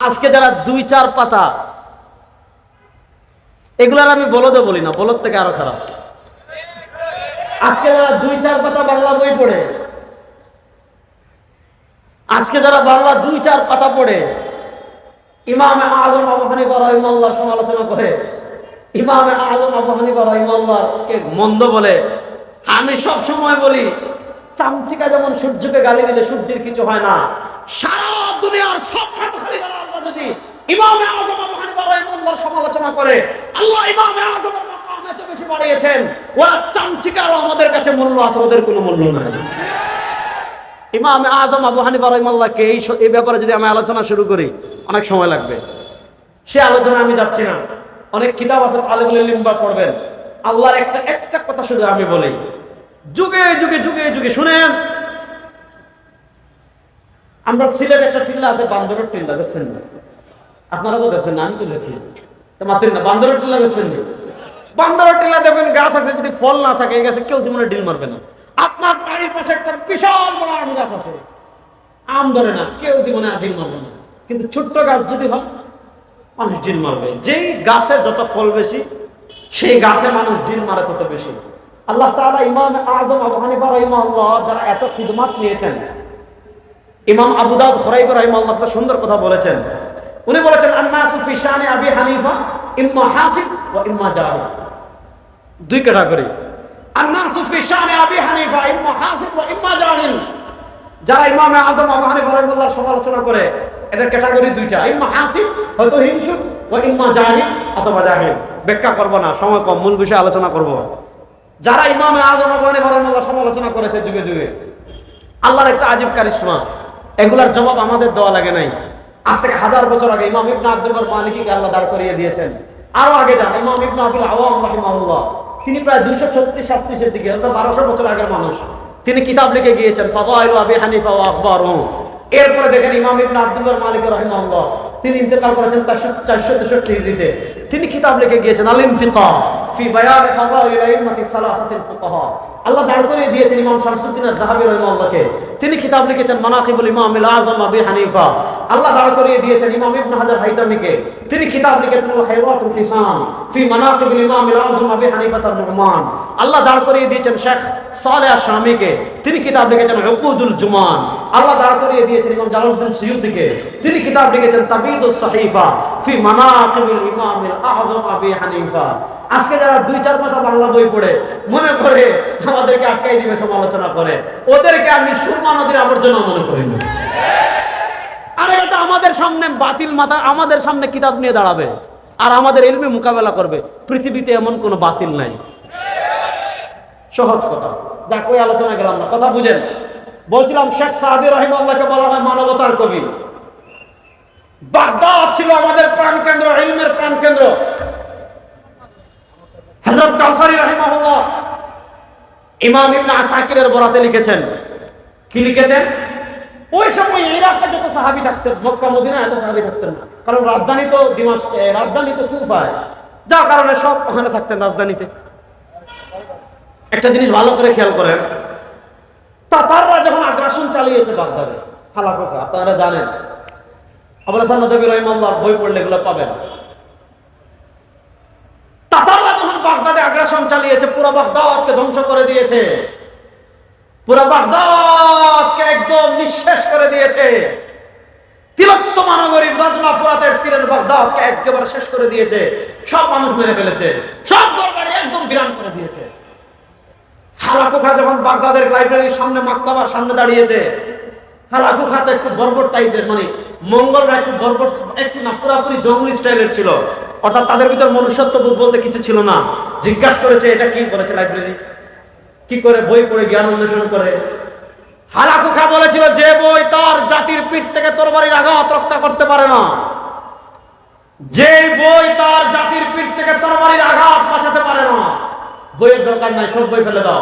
আজকে যারা 2-4 পাতা, এগুলার আমি বলদও বলি না, বলদ থেকে আরো খারাপ। আজকে যারা 2-4 পাতা বাংলা বই পড়ে, আজকে যারা বাংলা 2-4 পাতা পড়ে ইমাম আযম আবু হানিফা রাহিমাহুল্লাহ সমালোচনা করে, ইমাম আযম আবু হানিফা রাহিমাহুল্লাহ কে মন্দ বলে, আমি সব সময় বলি চামচিকা যেমন সূর্যকে গালি দিলে সূর্যের কিছু হয় না, সারা দুনিয়ার সব হাতখালিরা আল্লাহ যদি ইমাম আযম আবু হানিফা রাহিমাহুল্লাহর সমালোচনা করে, আল্লাহ ইমাম আযমের মাকাম এত বেশি বাড়িয়েছেন, ওরা চামচিকারও আমাদের কাছে মূল্য আছে, ওদের কোনো মূল্য নাই। ইমাম আযম আবু হানিফা রাহিমাহুল্লাহকে এই ব্যাপারে যদি আমি আলোচনা শুরু করি অনেক সময় লাগবে, সে আলোচনা আমি যাচ্ছি না। অনেক কিতাব আছে তালিবুল ইলম বা পড়বেন। আল্লাহর একটা কথা শুধু আমি বলি, যুগে যুগে যুগে যুগে শুনেন, আমরা সিলেট একটা টিল্লা আছে বান্দরের টিল্লা, দেখছেন না? আপনারা তো দেখছেন না, আমি তো দেখছি তো মাত্র না। বান্দরের টিল্লা দেখছেন না? বান্দরের টিল্লা দেখবেন গাছ আছে, যদি ফল না থাকে এই গাছে কেউ জীবনে ডিল মারবে না। আপনার বাড়ির পাশে একটা বিশাল বড় আম গাছ আছে, আম ধরে না, কেউ জীবনে ডিল মারবে না। কিন্তু ছোট্ট গাছ যদি হয় মানুষ ডিল মারবে। যেই গাছের যত ফল বেশি সেই গাছে মানুষ ডিল মারে তত বেশি। আল্লাহ তাআলা ইমাম আযম আবু হানিফা রাহিমাহুল্লাহ যারা এত খিদমত নিয়েছেন, ইমাম আবু দাউদ খুরাইবি রাহিমাহুল্লাহ একটা সুন্দর কথা বলেছেন। উনি বলেছেন আন-নাসু ফি শানি আবি হানিফা ইম্মা হাসিব ওয়া ইম্মা জাহিল। দুই ক্যাটাগরি, আন-নাসু ফি শানি আবি হানিফা ইম্মা হাসিব ওয়া ইম্মা জাহিল। যারা ইমাম আযম আবু হানিফা রাহিমাহুল্লাহর সমালোচনা করে এদের ক্যাটাগরি দুইটা, ইম্মা হাসিব হয়তো হিংসুক ওয়া ইম্মা জাহিল অথবা জাহিল। ব্যাখ্যা করব না, সময় কম, মূল বিষয়ে আলোচনা করব। যারা ইমাম আযম আবু হানিফা রাহিমাহুল্লাহর সমালোচনা করেছে যুগে যুগে, আল্লাহর একটা আজীব কারিশমা, এগুলার জবাব আমাদের দেওয়া লাগে নাই। আজ থেকে 1000 বছর আগে ইমাম ইবনে আব্দুল বার মালিকিকে আল্লাহ দাঁড় করিয়ে দিয়েছেন। আরো আগে যান, ইমাম ইবনে আবিল আওয়াম রাহিমাহুল্লাহ, তিনি প্রায় 236-37 এর দিকে, 1200 বছর আগের মানুষ, তিনি কিতাব লিখে গিয়েছেন ফাদাইলু আবি হানিফা ওয়া আখবারুহু। এরপরে দেখেন ইমাম ইবনে আব্দুল বার মালিক রাহিমাহুল্লাহ, তিনি ইন্তেকাল করেছেন 463 হিজরিতে। তিনি কিতাব লিখে গিয়েছেন আল ইনতিকা ফি বায়ান ফাদাইল আইম্মাতি সালাসাতিল ফুকাহা। আল্লাহ দাঁড় করিয়ে দিয়েছেন ইমাম শামসুদ্দিন আয-যাহাবী রাহিমাহুল্লাহকে, তিনি কিতাব লিখেছেন মানাকিবুল ইমাম আল-আযম আবি হানিফা। আল্লাহ দাঁড় করিয়ে দিয়েছেন ইমাম ইবনে হাজার হাইতামিকে, তিনি কিতাব লিখেছেন আল হাইওয়াতুল হিসান ফি মানাকিবুল ইমাম আল-আযম আবি হানিফা আন-নুমান। আল্লাহ দাঁড় করিয়ে দিয়েছেন শেখ সালেহ আশ-শামীকে, তিনি কিতাব লিখেছেন উকুদুল জুমান। আল্লাহ দাঁড় করিয়ে দিয়েছেন ইমাম জালালউদ্দিন সুয়ুতিকে, তিনি কিতাব লিখেছেন তাবিদুস সাহিফা ফি মানাকিবুল ইমাম আল-আযম আবি হানিফা। আজকে যারা 2-4 পাতা বাংলা বই পড়ে মনে করে আমাদেরকে আটকাই দিবে, সমালোচনা করে, ওদেরকে আমি সুরমা নদীর আবর্জনা মনে করি না। আরে এটা আমাদের সামনে বাতিল মাথা, আমাদের সামনে কিতাব নিয়ে দাঁড়াবে আর আমাদের ইলমে মোকাবেলা করবে। পৃথিবীতে এমন কোনো বাতিল নাই। সহজ কথা, যা কই আলোচনা গেলাম না, কথা বুঝেন। বলছিলাম শেখ সাদি রাহিমাহুল্লাহকে বলা হয় মানবতার কবি। বাগদাদ ছিল আমাদের প্রাণকেন্দ্র, ইলমের প্রাণকেন্দ্র। হযরত কাউসারী রাহিমাহুল্লাহ ইমাম ইবনে আসাকিরের বরাতে লিখেছেন, কি লিখেছেন? ওই সময় ইরাকে যত সাহাবী থাকতেন, মক্কা মদিনায় এত সাহাবী থাকতেন না, কারণ রাজধানী তো দিমাশক, রাজধানী তো কুফায়, যার কারণে সব ওখানে থাকতেন রাজধানীতে। একটা জিনিস ভালো করে খেয়াল করেন, তাতাররা যখন আগ্রাসন চালিয়েছে বাগদাদে, হালাকুকা আপনারা জানেন, আবুল হাসান নদভী রাহিমাহুল্লাহর বই পড়লে এগুলো পাবেন। তাতাররা যখন বাগদাদে আগ্রাসন চালিয়েছে, পুরো বাগদাদকে ধ্বংস করে দিয়েছে, পুরো বাগদাদকে একদম নিঃশেষ করে দিয়েছে। তিলোত্তমা নগরী গজনা ফুরাতের তীরের বাগদাদকে একেবারে শেষ করে দিয়েছে, সব মানুষ মেরে ফেলেছে, সব দরবারে একদম বিরান করে দিয়েছে। হালাকুখা যখন বাগদাদের লাইব্রেরির সামনে, মাকতাবার সামনে দাঁড়িয়েছে, হালাকুখা তো একটু বর্বর টাইপের, মানে মঙ্গলরা একটু বর্বর, একটু না পুরাপুরি জঙ্গলি স্টাইলের ছিল, অর্থাৎ তাদের ভিতর মনুষ্যত্ববোধ বলতে কিছু ছিল না। জিজ্ঞাসা করেছে এটা কি করেছে লাইব্রেরি, কি করে বই পড়ে জ্ঞান অন্বেষণ করে। হালাকুখা বলেছিল যে বই তার জাতির পিঠ থেকে তরবারির আঘাত রক্ষা করতে পারে না, যে বই তার জাতির পিঠ থেকে তরবারির আঘাত বাঁচাতে পারে না, বইয়ের দরকার নাই, সব বই ফেলে দাও।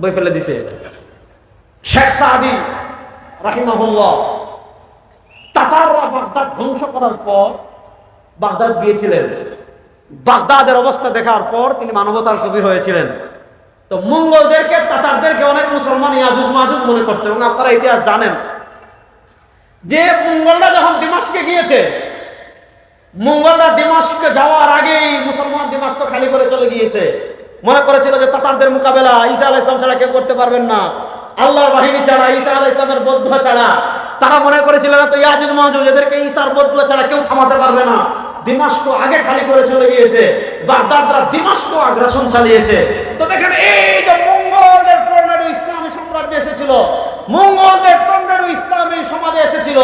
বই ফেলে দিছে। শেখ সাদি রাহিমাহুল্লাহ তাতাররা বাগদাদ ধ্বংস করার পর বাগদাদ গিয়েছিলেন। বাগদাদের অবস্থা দেখার পর তিনি মানবতার কবি হয়েছিলেন। তো মঙ্গলদেরকে, তাতারদেরকে অনেক মুসলমান ইয়াজুজ মাজুজ মনে করতেন, এবং আপনারা ইতিহাস জানেন যে মঙ্গলরা যখন দিমাশকে গিয়েছে, মঙ্গলরা দিমাশকে যাওয়ার আগেই মুসলমান দিমাশক খালি করে চলে গিয়েছে। মনে করেছিল যে তাতারদের মোকাবেলা ঈসা আলাইহিস সালাম ছাড়া কেউ করতে পারবেন না, আল্লাহর বাহিনী ছাড়া, ঈসা আলাইহিস সালামের বদদুয়া ছাড়া। তারা মনে করেছিল না তো ইয়াজুজ মাজুজ এদেরকে ঈসার বদদুয়া ছাড়া কেউ থামাতে পারবে না। দিমাশক আগে খালি করে চলে গিয়েছে, বাগদাদরা দিমাশক আগ্রাসন চালিয়েছে। তো দেখেন এই যে মঙ্গলদের টর্নেডো ইসলামী সাম্রাজ্যে এসেছিল, মঙ্গলদের টর্নেডো ইসলামী সমাজে এসেছিল,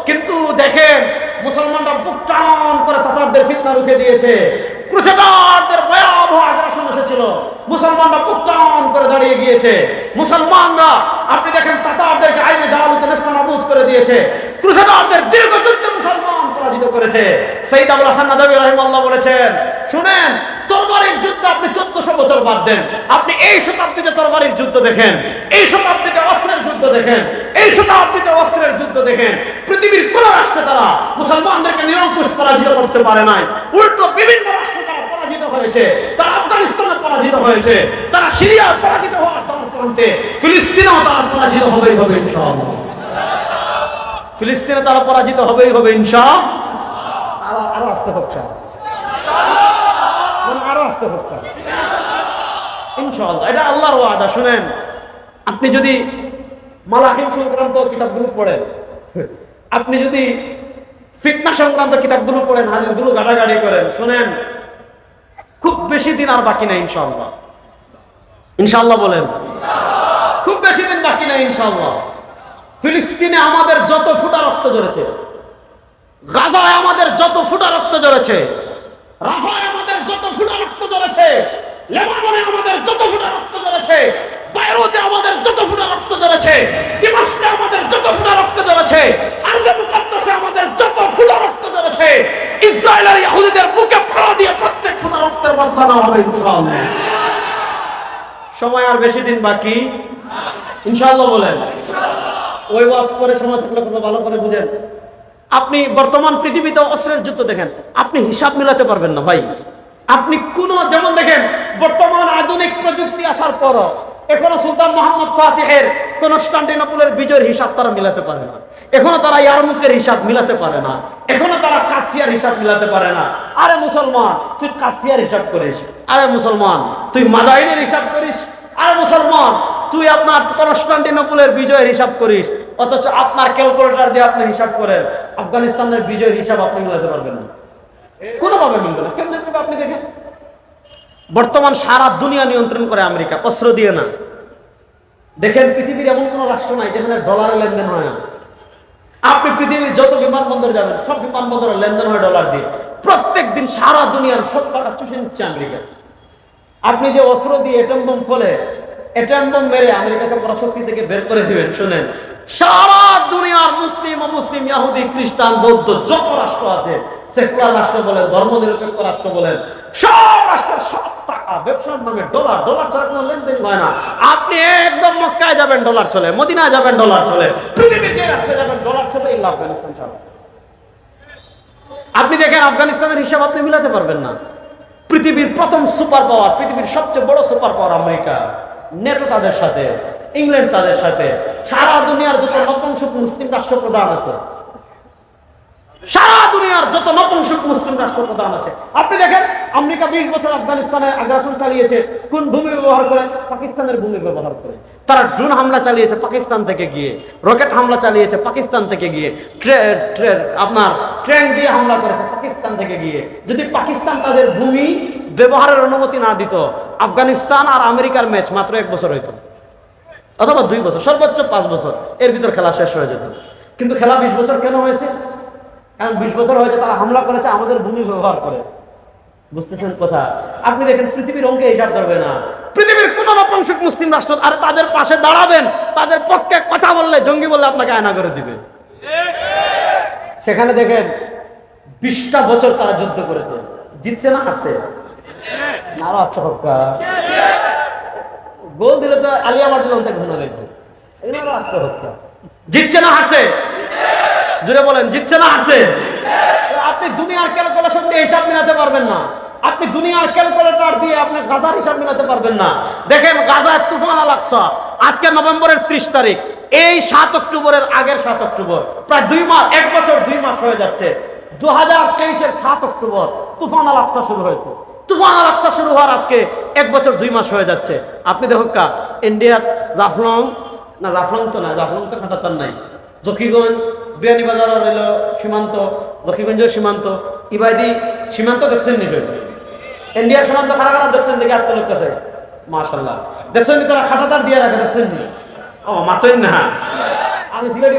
কিন্তু দেখেন মুসলমানরা বুক টান করে তাতারদের ফিতনা রুখে দিয়েছে। ক্রুসেডারদের ভয়াবহ আগ্রাসন এসেছিল, মুসলমানরা বুক টান করে দাঁড়িয়ে গিয়েছে। মুসলমানরা আপনি দেখেন তাতারদেরকে আইনে জালালুতে নেস্তানাবুদ করে দিয়েছে। ক্রুসেডারদের দীর্ঘ যুদ্ধে মুসলমান পরাজিত করেছে। সাইয়্যিদ আবুল হাসান নাদভী রাহিমাহুল্লাহ বলেছেন, শুনেন, তরবারির যুদ্ধ আপনি 1400 বছর বাদ দেন, আপনি এই শতাব্দীতে তরবারির যুদ্ধ দেখেন, এই শতাব্দীতে অস্ত্রের যুদ্ধ দেখেন, এই শতাব্দীতে অস্ত্রের যুদ্ধ দেখেন। পৃথিবীর কোন রাষ্ট্রে তারা মুসলমানদেরকে নিরঙ্কুশ পরাজিত করতে পারে নাই, উল্টো বিভিন্ন রাষ্ট্রে তারা পরাজিত হয়েছে। তারা আফগানিস্তানে পরাজিত হয়েছে, তারা সিরিয়া পরাজিত হওয়ার প্রান্তে, ফিলিস্তিনেও তারা পরাজিত হবেই হবে ইনশাআল্লাহ। ফিলিস্তিনে তারা পরাজিত হবেই হবে ইনশাআল্লাহ। আরো আসতে হচ্ছে, আরো আসতে হচ্ছে ইনশাআল্লাহ, এটা আল্লাহর ওয়াদা। শুনেন, আপনি যদি মালাহিম সংক্রান্ত কিতাবগুলো পড়েন, আপনি যদি ফিতনা সংক্রান্ত কিতাবগুলো পড়েন, হাদিসগুলো গাড়াগাড়ি করেন, শুনেন, খুব বেশি দিন আর বাকি নেই ইনশাআল্লাহ। ইনশাআল্লাহ বলেন, খুব বেশি দিন বাকি নেই ইনশাআল্লাহ। ফিলিস্তিনে আমাদের যত ফুটা রক্ত ঝরেছে, গাজায় আমাদের যত ফুটা রক্ত ঝরেছে, রাফায় আমাদের যত ফুটা রক্ত ঝরেছে, লেবাননে আমাদের যত ফুটা রক্ত ঝরেছে, বাইরুতে আমাদের যত ফুটা রক্ত ঝরেছে, দিমাশকে আমাদের যত ফুটা রক্ত ঝরেছে, আরবে মুকাদ্দাসে আমাদের যত ফুটা রক্ত ঝরেছে, ইসরায়েলের ইহুদিদের বুকে পড়া দিয়ে প্রত্যেক ফুটা রক্তের বদলা হবে ইনশাআল্লাহ। সময় আর বেশি দিন বাকি ইনশাআল্লাহ বলেন। ওই ওয়াজ করে সময় থাকলে খুব ভালো করে বুঝেন। আপনি বর্তমান পৃথিবীতে অস্ত্রের যুদ্ধ দেখেন, আপনি হিসাব মিলাতে পারবেন না ভাই। আপনি কোন, যেমন দেখেন বর্তমান আধুনিক প্রযুক্তি আসার পর এখনো সুলতান মোহাম্মদ ফাতিহের কনস্টান্টিনোপলের বিজয়ের হিসাব তারা মিলাতে পারে না, এখনো তারা ইয়ারমুকের হিসাব মিলাতে পারে না, এখনো তারা কাছিয়ার হিসাব মিলাতে পারে না। আরে মুসলমান, তুই কাছিয়ার হিসাব করিস, আরে মুসলমান তুই মাদাইনের হিসাব করিস, আরে মুসলমান তুই আপনার কনস্টান্টিনোপলের বিজয়ের হিসাব করিস, অথচ আপনার ক্যালকুলেটর দিয়ে আপনি হিসাব করেন আফগানিস্তানের বিজয়ের হিসাব আপনি মিলাতে পারবেন না, কোনোভাবে মিলবে না। কেমন আপনি দেখেন, বর্তমান সারা দুনিয়া নিয়ন্ত্রণ করে আমেরিকা, অস্ত্র দিয়ে না। দেখেন পৃথিবীর এমন কোন রাষ্ট্র নাই যেখানে ডলারের লেনদেন হয় না। আপনি পৃথিবীর যত বিমানবন্দর যাবেন, সব বিমানবন্দরের লেনদেন হয় ডলার দিয়ে। প্রত্যেক দিন সারা দুনিয়ার সব টাকা চুষে নিচ্ছে আমেরিকা। আপনি যে অস্ত্র দিয়ে এটম বোম ফলে, এটম বোম মেরে আমেরিকাকে পরাশক্তি থেকে বের করে দিবেন, শুনেন, সারা দুনিয়ার মুসলিম, অমুসলিম, ইহুদি, খ্রিস্টান, বৌদ্ধ যত রাষ্ট্র আছে, সেকুলার রাষ্ট্র বলেন, ধর্মনিরপেক্ষ রাষ্ট্র বলেন, সব রাষ্ট্রের সব টাকা ব্যবসার নামে ডলার, ডলার ছাড়া কোনো লেনদেন হয় না। আপনি একদম মক্কায় যাবেন ডলার চলে, মদিনায় যাবেন ডলার চলে, পৃথিবীর যে রাষ্ট্রে যাবেন ডলার চলে, ইল্লা আফগানিস্তান ছাড়া। আপনি দেখেন আফগানিস্তানের হিসাব আপনি মিলাতে পারবেন না। পৃথিবীর প্রথম সুপার পাওয়ার, পৃথিবীর সবচেয়ে বড় সুপার পাওয়ার আমেরিকা, নেটো তাদের সাথে, ইংল্যান্ড তাদের সাথে, সারা দুনিয়ার যত নপুংসক মুসলিম রাষ্ট্রপ্রধান আছে, সারা দুনিয়ার যত নপুংসক মুসলিম রাষ্ট্রপ্রধান আছে, আপনি দেখেন আমেরিকা 20 বছর আফগানিস্তানে আগ্রাসন চালিয়েছে, কোন ভূমি ব্যবহার করে? পাকিস্তানের ভূমি ব্যবহার করে। তারা ড্রোন হামলা চালিয়েছে পাকিস্তান থেকে গিয়ে, রকেট হামলা চালিয়েছে পাকিস্তান থেকে গিয়ে, আপনার ট্রেন দিয়ে হামলা করেছে পাকিস্তান থেকে গিয়ে। যদি পাকিস্তান তাদের ভূমি ব্যবহারের অনুমতি না দিত, আফগানিস্তান আর আমেরিকার ম্যাচ মাত্র 1 বছর হইতো, অথবা 2 বছর, সর্বোচ্চ 5 বছর, এর ভিতর খেলা শেষ হয়ে যেত। কিন্তু খেলা 20 বছর কেন হয়েছে? কারণ 20 বছর হয়েছে তারা হামলা করেছে আমাদের ভূমি ব্যবহার করে। বুঝতেছেন কথা? আপনি দেখেন পৃথিবীর অঙ্কে হিসাব করবে না, পৃথিবীর কোন নপুংসক মুসলিম রাষ্ট্র আর তাদের পাশে দাঁড়াবেন, তাদের পক্ষে কথা বললে, জঙ্গি বললে আপনাকে আয়না করে দিবে। সেখানে দেখেন 20টা বছর তারা যুদ্ধ করেছে, জিতছে না হারছে? আরো আসতে হোক, গোল দিলে তো আলিয়া মার দিলে অন্তে ঘুমা লাগবে, এগুলো আসতে হোক। জিতছে না হারছে? জুড়ে বলেন, জিতছে না হারছে? আপনি দুনিয়ার ক্যালকুলেশন দিয়ে হিসাব মিলাতে পারবেন না, আপনি দুনিয়ার ক্যালকুলেটর দিয়ে আপনি গাজার হিসাব মিলাতে পারবেন না। দেখেন গাজার তুফান আল আকসা, আজকে নভেম্বরের 30 তারিখ, এই 7 অক্টোবরের আগের 7 অক্টোবর প্রায় 2 মাস, 1 বছর 2 মাস হয়ে যাচ্ছে। 2023-এর 7 অক্টোবর তুফান আল আকসা শুরু হয়েছে। তুফান আল আকসা শুরু হওয়ার আজকে 1 বছর 2 মাস হয়ে যাচ্ছে। আপনি দেখো কা ইন্ডিয়ার জাফলং তো না, জাফলং তো খাটাতার নাই, জকিগঞ্জ বিয়ানীবাজার রইল সীমান্ত, জকিগঞ্জের সীমান্ত, ইবাদি সীমান্ত দেখছেন নি? ইন্ডিয়ার সীমান্ত খারাপ দেখছেন দেখি আত্মলোক কাছে মাশাআল্লাহ দেখছেন নি? তারা খাটাতার দিয়ে রাখে দেখছেন নি? ও মাতই না আমি সিলেটি